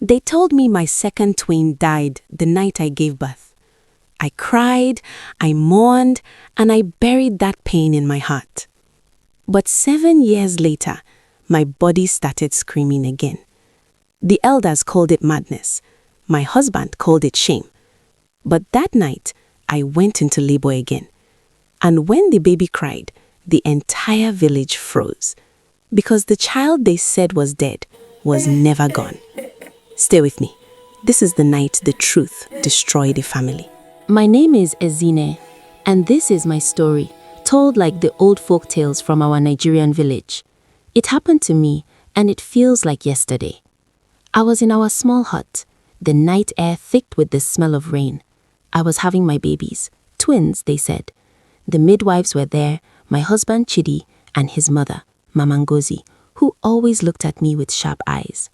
They told me my second twin died the night I gave birth. I cried, I mourned, and I buried that pain in my heart. But 7 years later, my body started screaming again. The elders called it madness. My husband called it shame. But that night, I went into labor again. And when the baby cried, the entire village froze. Because the child they said was dead was never gone. Stay with me. This is the night the truth destroyed a family. My name is Ezine, and this is my story, told like the old folk tales from our Nigerian village. It happened to me, and it feels like yesterday. I was in our small hut, the night air thick with the smell of rain. I was having my babies, twins, they said. The midwives were there, my husband Chidi, and his mother, Mama Ngozi, who always looked at me with sharp eyes.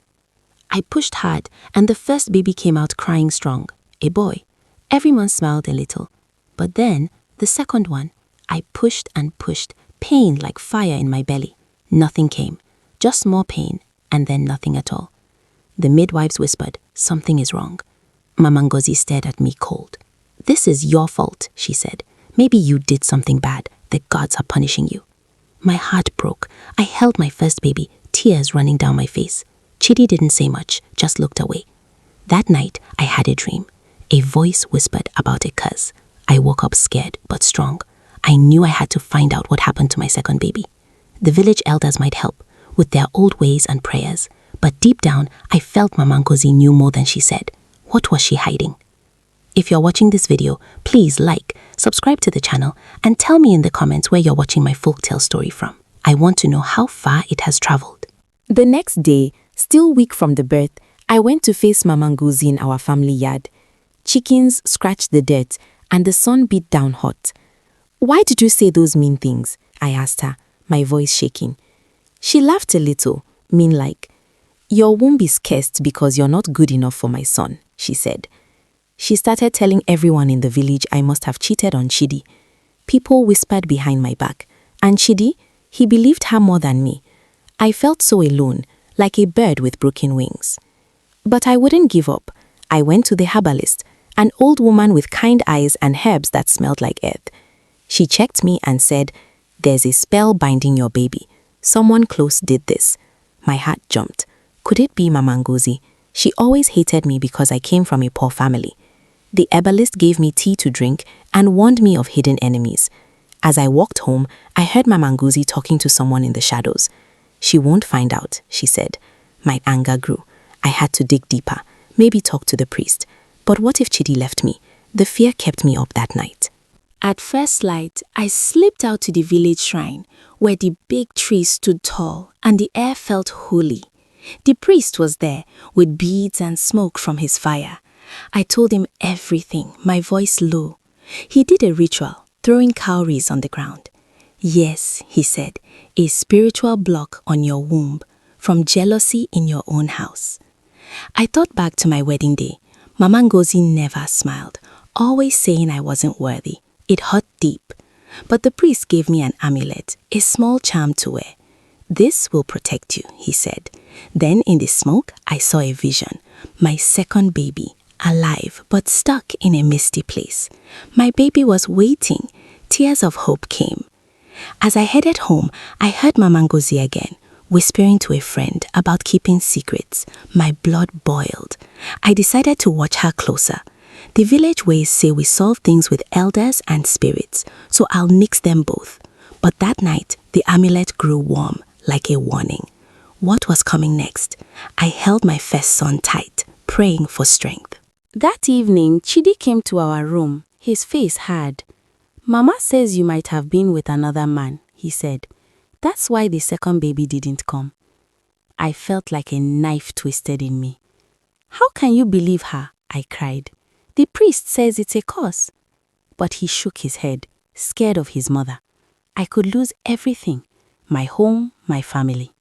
I pushed hard, and the first baby came out crying strong, a boy. Everyone smiled a little. But then, the second one, I pushed and pushed, pain like fire in my belly. Nothing came, just more pain, and then nothing at all. The midwives whispered, "Something is wrong." Mama Ngozi stared at me cold. "This is your fault," she said. "Maybe you did something bad. The gods are punishing you." My heart broke. I held my first baby, tears running down my face. Chidi didn't say much, just looked away. That night, I had a dream. A voice whispered about a curse. I woke up scared, but strong. I knew I had to find out what happened to my second baby. The village elders might help, with their old ways and prayers. But deep down, I felt Mama Ngozi knew more than she said. What was she hiding? If you're watching this video, please like, subscribe to the channel, and tell me in the comments where you're watching my folktale story from. I want to know how far it has traveled. The next day, still weak from the birth, I went to face Mama Ngozi in our family yard. Chickens scratched the dirt, and the sun beat down hot. "Why did you say those mean things?" I asked her, my voice shaking. She laughed a little, mean-like. "Your womb is cursed because you're not good enough for my son," she said. She started telling everyone in the village I must have cheated on Chidi. People whispered behind my back. And Chidi, he believed her more than me. I felt so alone, like a bird with broken wings. But I wouldn't give up. I went to the herbalist, an old woman with kind eyes and herbs that smelled like earth. She checked me and said, "There's a spell binding your baby. Someone close did this." My heart jumped. Could it be Mama Ngozi? She always hated me because I came from a poor family. The herbalist gave me tea to drink and warned me of hidden enemies. As I walked home, I heard Mama Ngozi talking to someone in the shadows. "She won't find out," she said. My anger grew. I had to dig deeper, maybe talk to the priest. But what if Chidi left me? The fear kept me up that night. At first light, I slipped out to the village shrine, where the big tree stood tall and the air felt holy. The priest was there, with beads and smoke from his fire. I told him everything, my voice low. He did a ritual, throwing cowries on the ground. "Yes," he said, "a spiritual block on your womb, from jealousy in your own house." I thought back to my wedding day. Mama Ngozi never smiled, always saying I wasn't worthy. It hurt deep. But the priest gave me an amulet, a small charm to wear. "This will protect you," he said. Then in the smoke, I saw a vision. My second baby, alive but stuck in a misty place. My baby was waiting. Tears of hope came. As I headed home, I heard Mama Ngozi again, whispering to a friend about keeping secrets. My blood boiled. I decided to watch her closer. The village ways say we solve things with elders and spirits, so I'll mix them both. But that night, the amulet grew warm, like a warning. What was coming next? I held my first son tight, praying for strength. That evening, Chidi came to our room, his face hard. "Mama says you might have been with another man," he said. "That's why the second baby didn't come." I felt like a knife twisted in me. "How can you believe her?" I cried. "The priest says it's a curse." But he shook his head, scared of his mother. I could lose everything, my home, my family.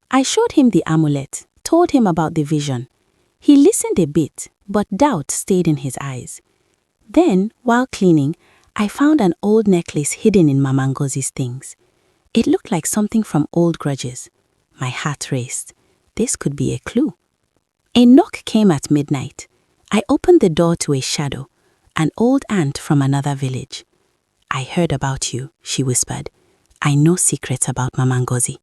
I showed him the amulet, told him about the vision. He listened a bit, but doubt stayed in his eyes. Then, while cleaning, I found an old necklace hidden in Mama Ngozi's things. It looked like something from old grudges. My heart raced. This could be a clue. A knock came at midnight. I opened the door to a shadow, an old aunt from another village. "I heard about you," she whispered. "I know secrets about Mama Ngozi."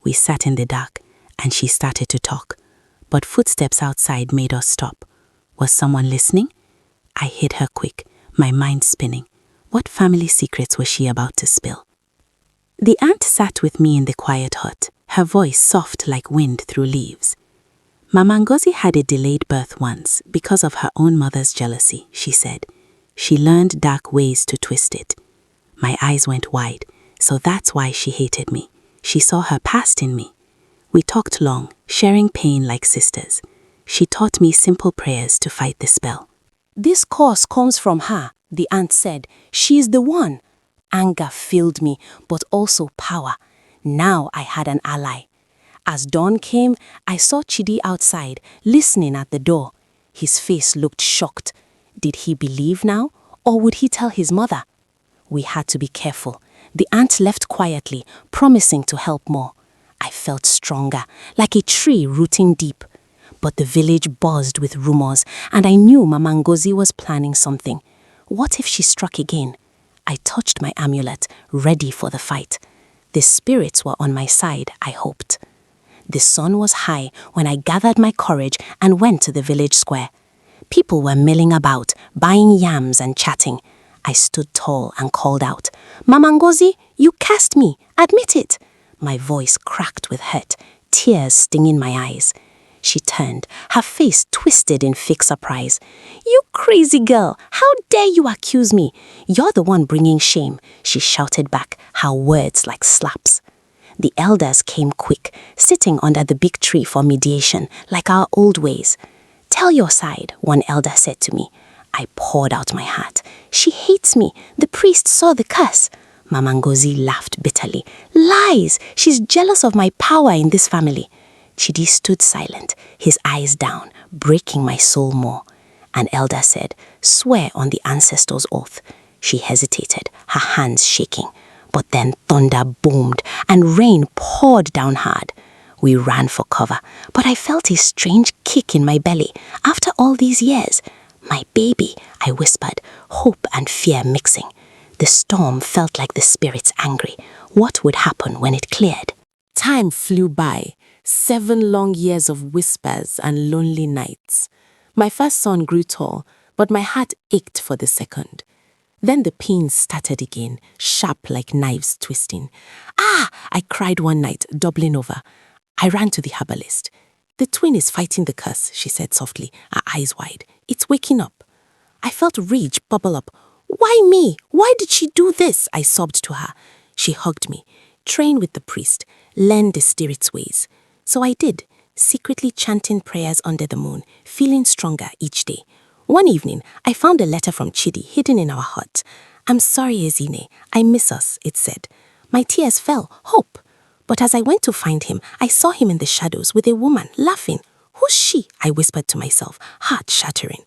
We sat in the dark, and she started to talk, but footsteps outside made us stop. Was someone listening? I hid her quick, my mind spinning. What family secrets was she about to spill? The aunt sat with me in the quiet hut, her voice soft like wind through leaves. "Mama Ngozi had a delayed birth once because of her own mother's jealousy," she said. "She learned dark ways to twist it." My eyes went wide, so that's why she hated me. She saw her past in me. We talked long, sharing pain like sisters. She taught me simple prayers to fight the spell. "This curse comes from her," the aunt said. "She is the one." Anger filled me, but also power. Now I had an ally. As dawn came, I saw Chidi outside, listening at the door. His face looked shocked. Did he believe now, or would he tell his mother? We had to be careful. The aunt left quietly, promising to help more. I felt stronger, like a tree rooting deep. But the village buzzed with rumors, and I knew Mama Ngozi was planning something. What if she struck again? I touched my amulet, ready for the fight. The spirits were on my side, I hoped. The sun was high when I gathered my courage and went to the village square. People were milling about, buying yams and chatting. I stood tall and called out, "Mama Ngozi, you cast me, admit it." My voice cracked with hurt, tears stinging my eyes. She turned, her face twisted in fake surprise. "You crazy girl, how dare you accuse me? You're the one bringing shame," she shouted back, her words like slaps. The elders came quick, sitting under the big tree for mediation, like our old ways. "Tell your side," one elder said to me. I poured out my heart. "She hates me. The priest saw the curse." Mama Ngozi laughed bitterly. "Lies! She's jealous of my power in this family." Chidi stood silent, his eyes down, breaking my soul more. An elder said, "Swear on the ancestors' oath." She hesitated, her hands shaking. But then thunder boomed and rain poured down hard. We ran for cover, but I felt a strange kick in my belly. After all these years, "My baby," I whispered, hope and fear mixing. The storm felt like the spirits angry. What would happen when it cleared? Time flew by, 7 long years of whispers and lonely nights. My first son grew tall, but my heart ached for the second. Then the pains started again, sharp like knives twisting. "Ah!" I cried one night, doubling over. I ran to the herbalist. "The twin is fighting the curse," she said softly, her eyes wide. "It's waking up." I felt rage bubble up. "Why me? Why did she do this?" I sobbed to her. She hugged me. "Train with the priest. Learn the spirit's ways." So I did, secretly chanting prayers under the moon, feeling stronger each day. One evening, I found a letter from Chidi hidden in our hut. "I'm sorry, Ezine. I miss us," it said. My tears fell, hope. But as I went to find him, I saw him in the shadows with a woman, laughing. "Who's she?" I whispered to myself, heart shattering.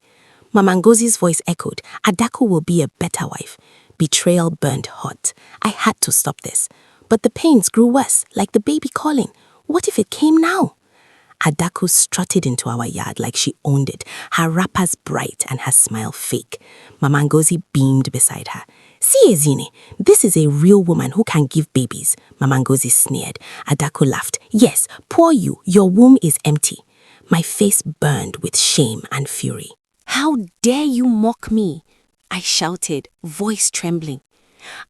Mama Ngozi's voice echoed, "Adaku will be a better wife." Betrayal burned hot. I had to stop this. But the pains grew worse, like the baby calling. What if it came now? Adaku strutted into our yard like she owned it, her wrappers bright and her smile fake. Mama Ngozi beamed beside her. "See, Ezine, this is a real woman who can give babies." Mama Ngozi sneered. Adaku laughed. "Yes, poor you, your womb is empty." My face burned with shame and fury. "How dare you mock me?" I shouted, voice trembling.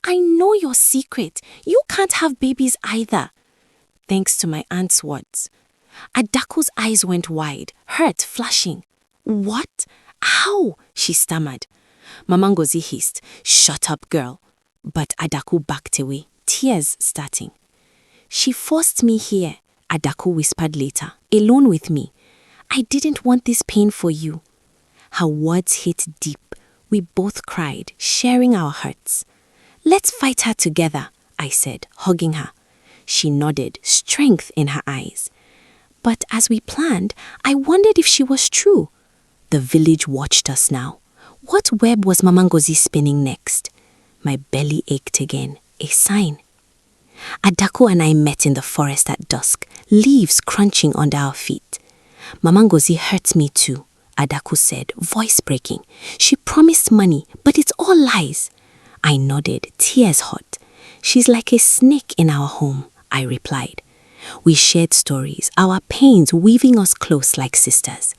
"I know your secret. You can't have babies either." Thanks to my aunt's words. Adaku's eyes went wide, hurt, flashing. "What? How?" she stammered. Mama Ngozi hissed, "Shut up, girl." But Adaku backed away, tears starting. "She forced me here," Adaku whispered later, "alone with me. I didn't want this pain for you." Her words hit deep. We both cried, sharing our hurts. "Let's fight her together," I said, hugging her. She nodded, strength in her eyes. But as we planned, I wondered if she was true. The village watched us now. What web was Mama Ngozi spinning next? My belly ached again, a sign. Adaku and I met in the forest at dusk, leaves crunching under our feet. Mama Ngozi hurts me too, Adaku said, voice breaking. She promised money, but it's all lies. I nodded, tears hot. She's like a snake in our home, I replied. We shared stories, our pains weaving us close like sisters.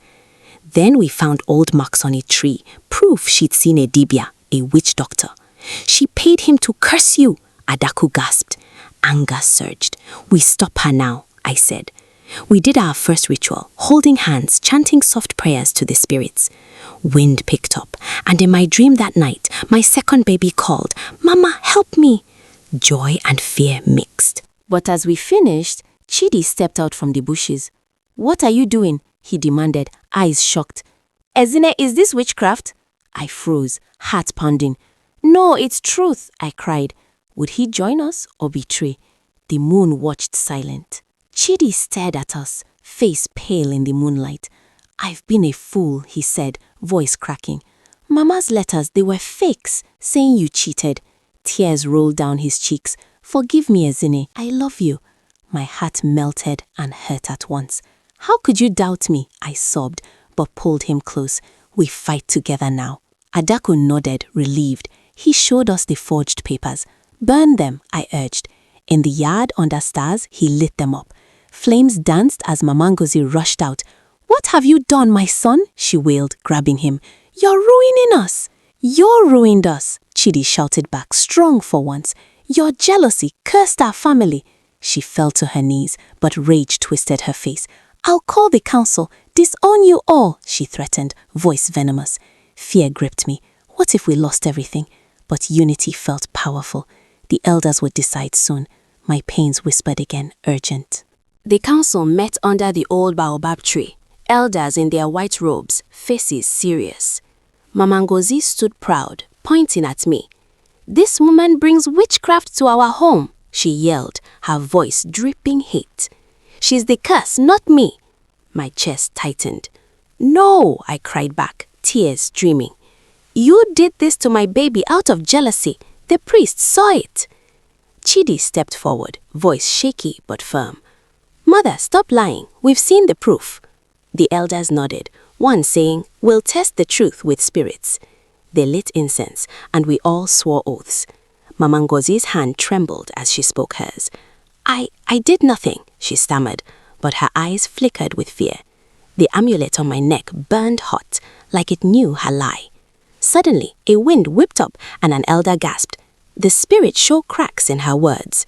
Then we found old marks on a tree, proof she'd seen a dibia, a witch doctor. She paid him to curse you, Adaku gasped. Anger surged. We stop her now, I said. We did our first ritual, holding hands, chanting soft prayers to the spirits. Wind picked up, and in my dream that night, my second baby called, "Mama, help me!" Joy and fear mixed. But as we finished, Chidi stepped out from the bushes. "What are you doing?" he demanded, eyes shocked. "Ezine, is this witchcraft?" I froze, heart pounding. "No, it's truth," I cried. Would he join us or betray? The moon watched silent. Chidi stared at us, face pale in the moonlight. "I've been a fool," he said, voice cracking. "Mama's letters, they were fakes, saying you cheated." Tears rolled down his cheeks. "Forgive me, Ezine. I love you." My heart melted and hurt at once. "How could you doubt me?" I sobbed, but pulled him close. "We fight together now." Adaku nodded, relieved. He showed us the forged papers. "Burn them," I urged. In the yard under stars, he lit them up. Flames danced as Mama Ngozi rushed out. "What have you done, my son?" she wailed, grabbing him. "You're ruining us." "You're ruined us," Chidi shouted back, strong for once. "Your jealousy cursed our family." She fell to her knees, but rage twisted her face. "I'll call the council, disown you all," she threatened, voice venomous. Fear gripped me. What if we lost everything? But unity felt powerful. The elders would decide soon. My pains whispered again, urgent. The council met under the old baobab tree, elders in their white robes, faces serious. Mama Ngozi stood proud, pointing at me. "This woman brings witchcraft to our home," she yelled, her voice dripping hate. "She's the curse, not me." My chest tightened. "No," I cried back, tears streaming. "You did this to my baby out of jealousy. The priest saw it." Chidi stepped forward, voice shaky but firm. "Mother, stop lying. We've seen the proof." The elders nodded, one saying, "We'll test the truth with spirits." They lit incense, and we all swore oaths. Mama Ngozi's hand trembled as she spoke hers. I did nothing," she stammered, but her eyes flickered with fear. The amulet on my neck burned hot, like it knew her lie. Suddenly, a wind whipped up, and an elder gasped. The spirit showed cracks in her words.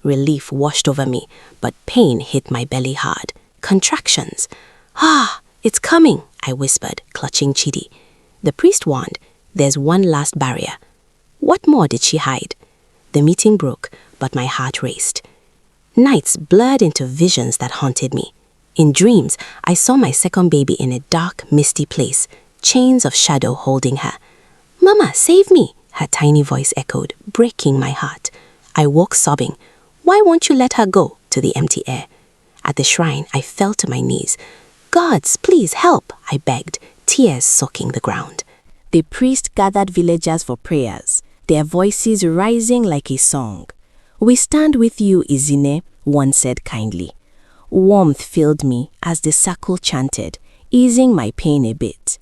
Relief washed over me, but pain hit my belly hard. Contractions. "Ah, it's coming," I whispered, clutching Chidi. The priest warned, "There's one last barrier." What more did she hide? The meeting broke, but my heart raced. Nights blurred into visions that haunted me. In dreams, I saw my second baby in a dark, misty place, chains of shadow holding her. "Mama, save me," her tiny voice echoed, breaking my heart. I woke sobbing. "Why won't you let her go?" to the empty air. At the shrine, I fell to my knees. "Gods, please help," I begged, tears soaking the ground. The priest gathered villagers for prayers, their voices rising like a song. "We stand with you, Ezine," one said kindly. Warmth filled me as the circle chanted, easing my pain a bit.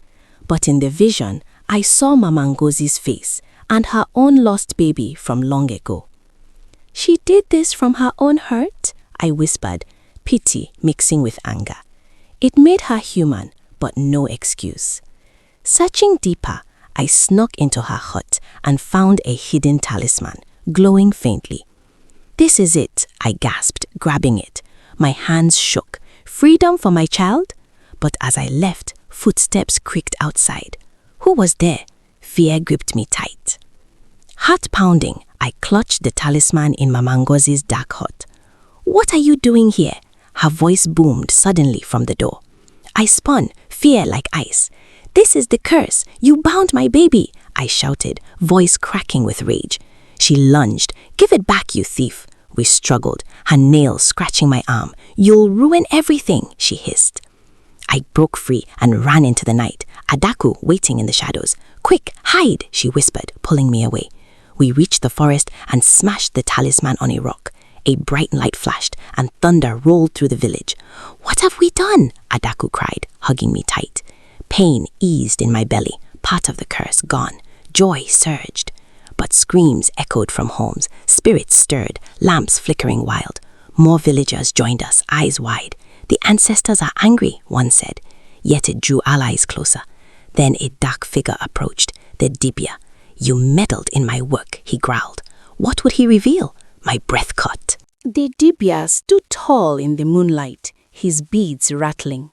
But in the vision, I saw Mama Ngozi's face and her own lost baby from long ago. "She did this from her own hurt?" I whispered, pity mixing with anger. It made her human, but no excuse. Searching deeper, I snuck into her hut and found a hidden talisman, glowing faintly. "This is it," I gasped, grabbing it. My hands shook. Freedom for my child? But as I left, footsteps creaked outside. Who was there? Fear gripped me tight. Heart pounding, I clutched the talisman in Mama Ngozi's dark hut. "What are you doing here?" Her voice boomed suddenly from the door. I spun, fear like ice. "This is the curse. You bound my baby," I shouted, voice cracking with rage. She lunged. "Give it back, you thief." We struggled, her nails scratching my arm. "You'll ruin everything," she hissed. I broke free and ran into the night, Adaku waiting in the shadows. "Quick, hide," she whispered, pulling me away. We reached the forest and smashed the talisman on a rock. A bright light flashed, and thunder rolled through the village. "What have we done?" Adaku cried, hugging me tight. Pain eased in my belly, part of the curse gone. Joy surged. But screams echoed from homes, spirits stirred, lamps flickering wild. More villagers joined us, eyes wide. "The ancestors are angry," one said. Yet it drew allies closer. Then a dark figure approached, the Dibia. "You meddled in my work," he growled. What would he reveal? My breath caught. The Dibia stood tall in the moonlight, his beads rattling.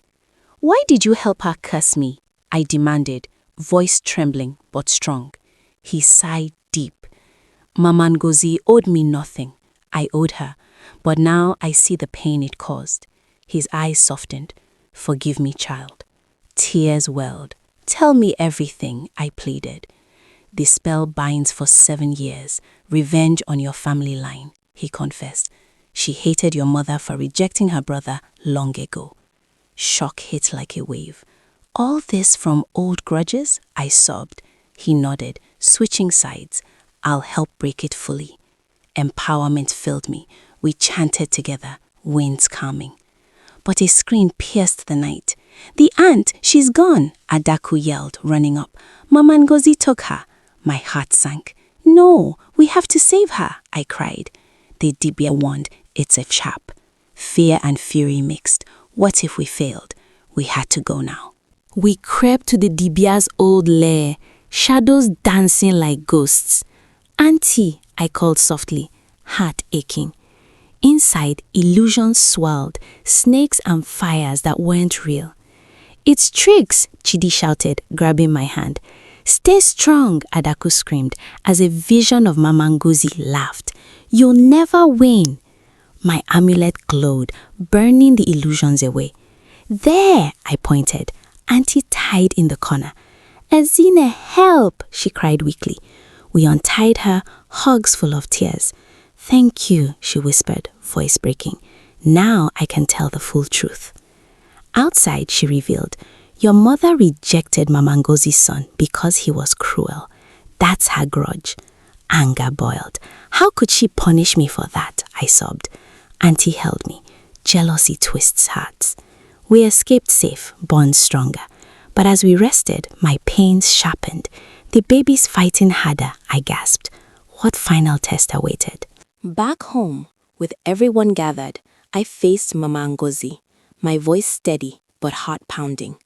"Why did you help her curse me?" I demanded, voice trembling but strong. He sighed deep. "Mama Ngozi owed me nothing. I owed her, but now I see the pain it caused." His eyes softened. "Forgive me, child." Tears welled. "Tell me everything," I pleaded. "The spell binds for 7 years. Revenge on your family line," he confessed. "She hated your mother for rejecting her brother long ago." Shock hit like a wave. "All this from old grudges?" I sobbed. He nodded, switching sides. "I'll help break it fully." Empowerment filled me. We chanted together, winds calming. But a scream pierced the night. "The aunt, she's gone!" Adaku yelled, running up. "Mama Ngozi took her." My heart sank. "No, we have to save her," I cried. The Dibia warned, "It's a trap." Fear and fury mixed. What if we failed? We had to go now. We crept to the Dibia's old lair, shadows dancing like ghosts. "Auntie," I called softly, heart aching. Inside, illusions swirled, snakes and fires that weren't real. "It's tricks," Chidi shouted, grabbing my hand. "Stay strong," Adaku screamed, as a vision of Mama Ngozi laughed. "You'll never win." My amulet glowed, burning the illusions away. "There," I pointed, Auntie tied in the corner. "Ezine, help," she cried weakly. We untied her, hugs full of tears. "Thank you," she whispered, voice breaking. "Now I can tell the full truth." Outside, she revealed, "Your mother rejected Mama Ngozi's son because he was cruel. That's her grudge." Anger boiled. "How could she punish me for that?" I sobbed. Auntie held me. Jealousy twists hearts. We escaped safe, bonds stronger. But as we rested, my pains sharpened. "The baby's fighting harder," I gasped. What final test awaited? Back home, with everyone gathered, I faced Mama Ngozi, my voice steady but heart pounding.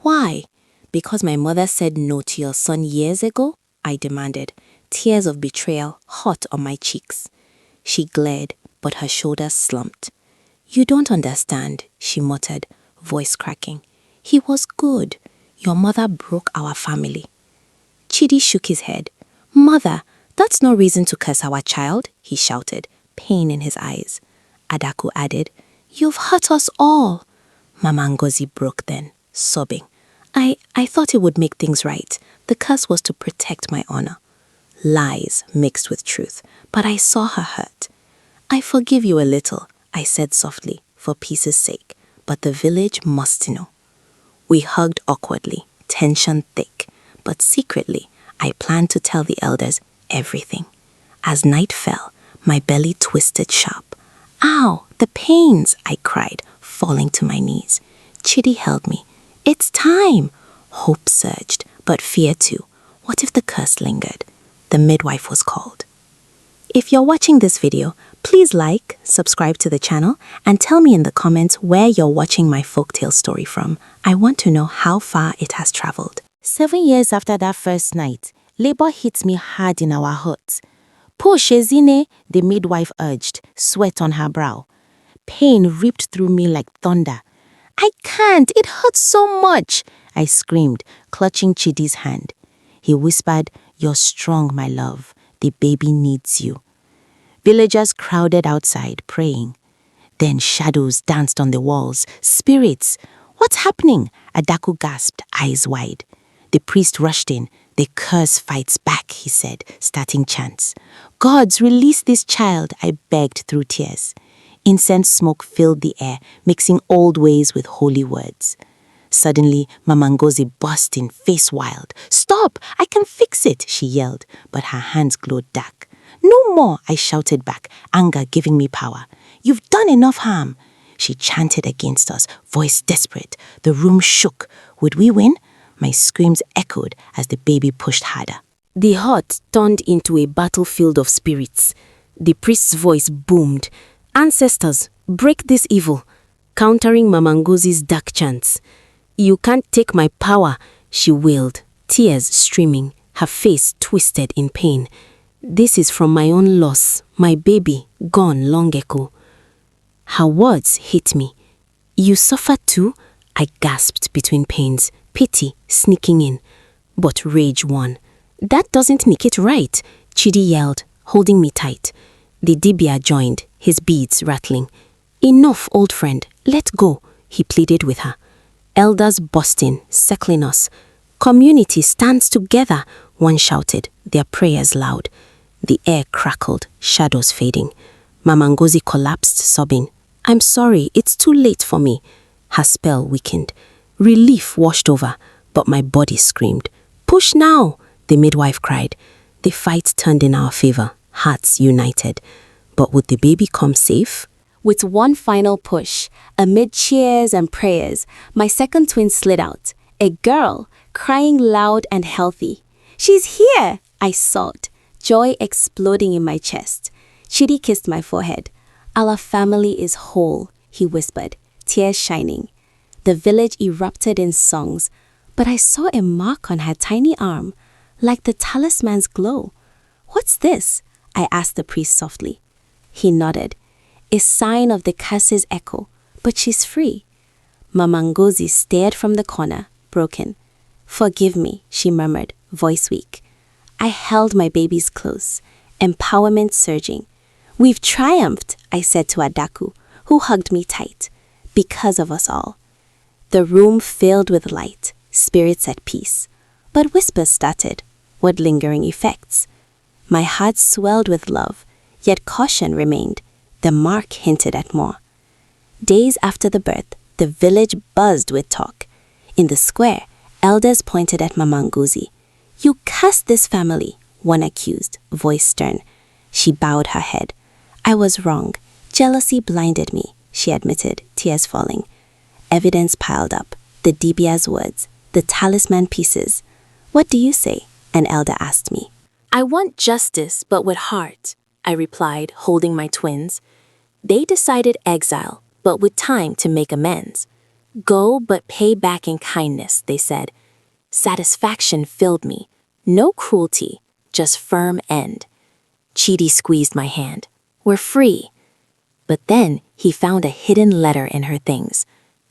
"Why? Because my mother said no to your son years ago?" I demanded, tears of betrayal hot on my cheeks. She glared, but her shoulders slumped. "You don't understand," she muttered, voice cracking. "He was good. Your mother broke our family." Chidi shook his head. "Mother, that's no reason to curse our child," he shouted, pain in his eyes. Adaku added, "You've hurt us all." Mama Ngozi broke then, sobbing. I thought it would make things right. The curse was to protect my honor." Lies mixed with truth, but I saw her hurt. "I forgive you a little," I said softly, for peace's sake, "but the village must know." We hugged awkwardly, tension thick, but secretly, I planned to tell the elders everything. As night fell, my belly twisted sharp. "Ow, the pains," I cried, falling to my knees. Chidi held me. "It's time." Hope surged, but fear too. What if the curse lingered? The midwife was called. If you're watching this video, please like, subscribe to the channel, and tell me in the comments where you're watching my folktale story from. I want to know how far it has traveled. 7 years after that first night, labor hit me hard in our hut. "Push, Ezine," the midwife urged, sweat on her brow. Pain ripped through me like thunder. "I can't, it hurts so much," I screamed, clutching Chidi's hand. He whispered, "You're strong, my love. The baby needs you." Villagers crowded outside, praying. Then shadows danced on the walls. Spirits! "What's happening?" Adaku gasped, eyes wide. The priest rushed in. "The curse fights back," he said, starting chants. "Gods, release this child," I begged through tears. Incense smoke filled the air, mixing old ways with holy words. Suddenly, Mama Ngozi burst in, face wild. "Stop! I can fix it," she yelled, but her hands glowed dark. No more, I shouted back, anger giving me power. You've done enough harm. She chanted against us, voice desperate. The room shook. Would we win? My screams echoed as the baby pushed harder. The hut turned into a battlefield of spirits. The priest's voice boomed. Ancestors, break this evil, countering Mama Ngozi's dark chants. You can't take my power, she wailed, tears streaming, her face twisted in pain. This is from my own loss, my baby, gone long ago. Her words hit me. You suffer too? I gasped between pains, pity sneaking in. But rage won. That doesn't make it right, Chidi yelled, holding me tight. The dibia joined, his beads rattling. Enough, old friend, let go, he pleaded with her. Elders burst in, circling us. Community stands together, one shouted, their prayers loud. The air crackled, shadows fading. Mama Ngozi collapsed, sobbing. I'm sorry, it's too late for me. Her spell weakened. Relief washed over, but my body screamed. Push now, the midwife cried. The fight turned in our favor, hearts united. But would the baby come safe? With one final push, amid cheers and prayers, my second twin slid out. A girl, crying loud and healthy. She's here, I sobbed, joy exploding in my chest. Chidi kissed my forehead. Our family is whole, he whispered, tears shining. The village erupted in songs, but I saw a mark on her tiny arm, like the talisman's glow. What's this? I asked the priest softly. He nodded. A sign of the curse's echo, but she's free. Mama Ngozi stared from the corner, broken. Forgive me, she murmured, voice weak. I held my babies close, empowerment surging. We've triumphed, I said to Adaku, who hugged me tight, because of us all. The room filled with light, spirits at peace. But whispers started, with lingering effects. My heart swelled with love, yet caution remained. The mark hinted at more. Days after the birth, the village buzzed with talk. In the square, elders pointed at Mama Ngozi. You cursed this family, one accused, voice stern. She bowed her head. I was wrong. Jealousy blinded me, she admitted, tears falling. Evidence piled up, the dibia's words, the talisman pieces. What do you say? An elder asked me. I want justice, but with heart, I replied, holding my twins. They decided exile, but with time to make amends. Go, but pay back in kindness, they said. Satisfaction filled me. No cruelty, just firm end. Chidi squeezed my hand. We're free. But then he found a hidden letter in her things.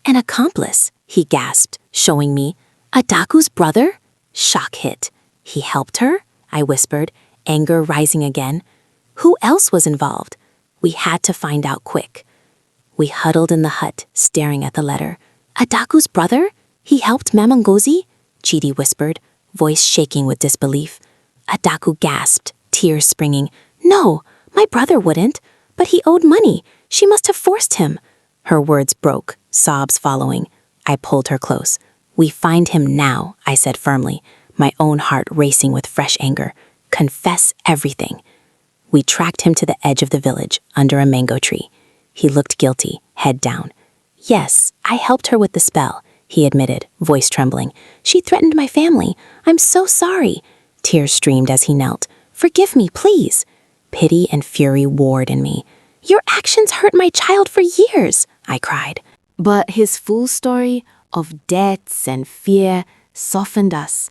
An accomplice, he gasped, showing me. Adaku's brother? Shock hit. He helped her? I whispered, anger rising again. Who else was involved? We had to find out quick. We huddled in the hut, staring at the letter. Adaku's brother? He helped Mama Ngozi? Chidi whispered, voice shaking with disbelief. Adaku gasped, tears springing. No, my brother wouldn't. But he owed money. She must have forced him. Her words broke, sobs following. I pulled her close. We find him now, I said firmly, my own heart racing with fresh anger. Confess everything. We tracked him to the edge of the village, under a mango tree. He looked guilty, head down. Yes, I helped her with the spell, he admitted, voice trembling. She threatened my family. I'm so sorry. Tears streamed as he knelt. Forgive me, please. Pity and fury warred in me. Your actions hurt my child for years, I cried. But his full story of debts and fear softened us.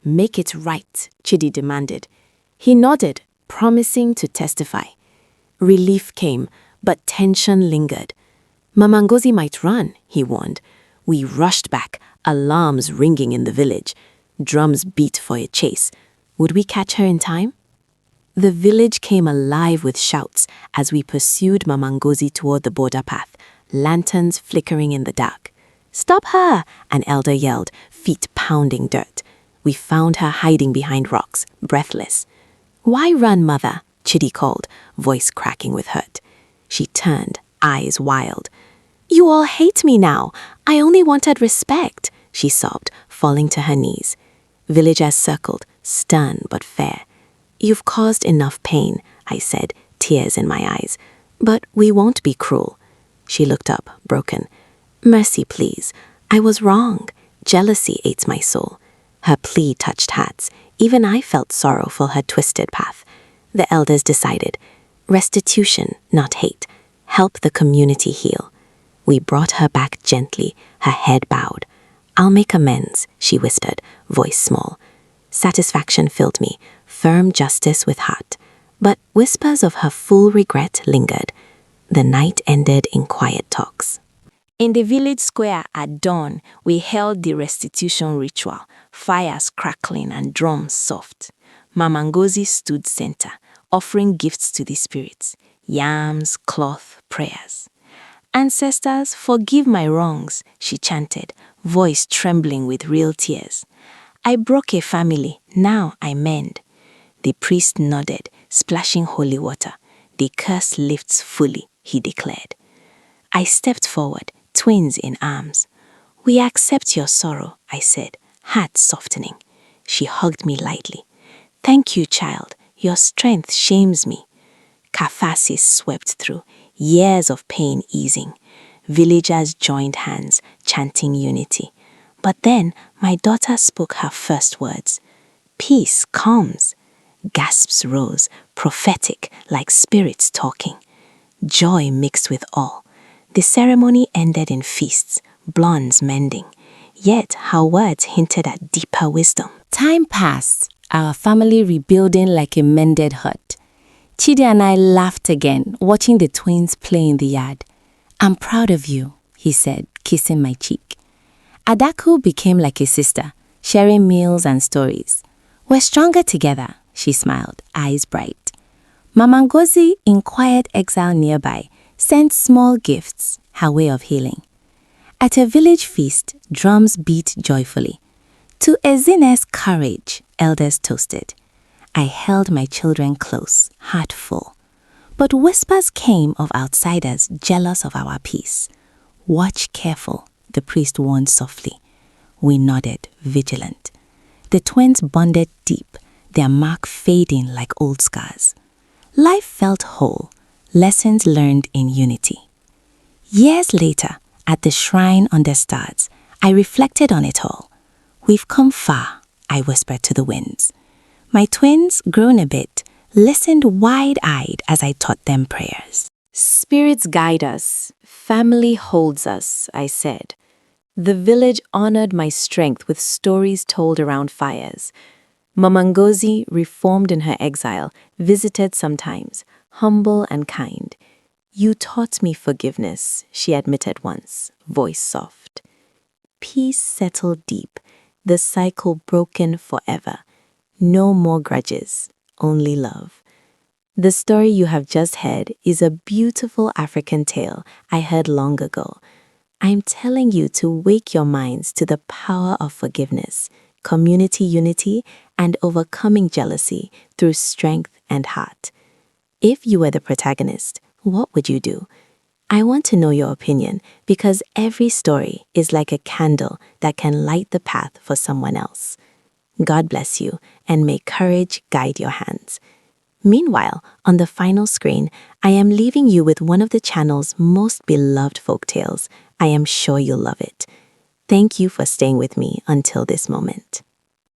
Make it right, Chidi demanded. He nodded, promising to testify. Relief came, but tension lingered. Mama Ngozi might run, he warned. We rushed back, alarms ringing in the village. Drums beat for a chase. Would we catch her in time? The village came alive with shouts as we pursued Mama Ngozi toward the border path, lanterns flickering in the dark. Stop her, an elder yelled, feet pounding dirt. We found her hiding behind rocks, breathless. Why run, mother? Chidi called, voice cracking with hurt. She turned, eyes wild. You all hate me now. I only wanted respect, she sobbed, falling to her knees. Villagers circled, stern but fair. You've caused enough pain, I said, tears in my eyes. But we won't be cruel. She looked up, broken. Mercy, please. I was wrong. Jealousy ate my soul. Her plea touched hearts. Even I felt sorrow for her twisted path. The elders decided, restitution, not hate. Help the community heal. We brought her back gently, her head bowed. I'll make amends, she whispered, voice small. Satisfaction filled me, firm justice with heart. But whispers of her full regret lingered. The night ended in quiet talks. In the village square at dawn, we held the restitution ritual, fires crackling and drums soft. Mama Ngozi stood center, offering gifts to the spirits, yams, cloth, prayers. Ancestors, forgive my wrongs, she chanted, voice trembling with real tears. I broke a family, now I mend. The priest nodded, splashing holy water. The curse lifts fully, he declared. I stepped forward, twins in arms. We accept your sorrow, I said, heart softening. She hugged me lightly. Thank you, child. Your strength shames me. Catharsis swept through, years of pain easing. Villagers joined hands, chanting unity. But then my daughter spoke her first words. Peace comes. Gasps rose, prophetic, like spirits talking. Joy mixed with awe. The ceremony ended in feasts, blondes mending. Yet her words hinted at deeper wisdom. Time passed, our family rebuilding like a mended hut. Chidi and I laughed again, watching the twins play in the yard. I'm proud of you, he said, kissing my cheek. Adaku became like a sister, sharing meals and stories. We're stronger together, she smiled, eyes bright. Mama Ngozi, in quiet exile nearby, sent small gifts, her way of healing. At a village feast, drums beat joyfully. To Ezine's courage, elders toasted. I held my children close, heart full. But whispers came of outsiders jealous of our peace. Watch careful, the priest warned softly. We nodded, vigilant. The twins bonded deep, their mark fading like old scars. Life felt whole, lessons learned in unity. Years later, at the shrine under stars, I reflected on it all. We've come far, I whispered to the winds. My twins, grown a bit, listened wide-eyed as I taught them prayers. Spirits guide us, family holds us, I said. The village honored my strength with stories told around fires. Mama Ngozi, reformed in her exile, visited sometimes, humble and kind. You taught me forgiveness, she admitted once, voice soft. Peace settled deep, the cycle broken forever. No more grudges, only love. The story you have just heard is a beautiful African tale I heard long ago. I'm telling you to wake your minds to the power of forgiveness, community unity, and overcoming jealousy through strength and heart. If you were the protagonist, what would you do? I want to know your opinion because every story is like a candle that can light the path for someone else. God bless you and may courage guide your hands. Meanwhile, on the final screen, I am leaving you with one of the channel's most beloved folktales. I am sure you'll love it. Thank you for staying with me until this moment.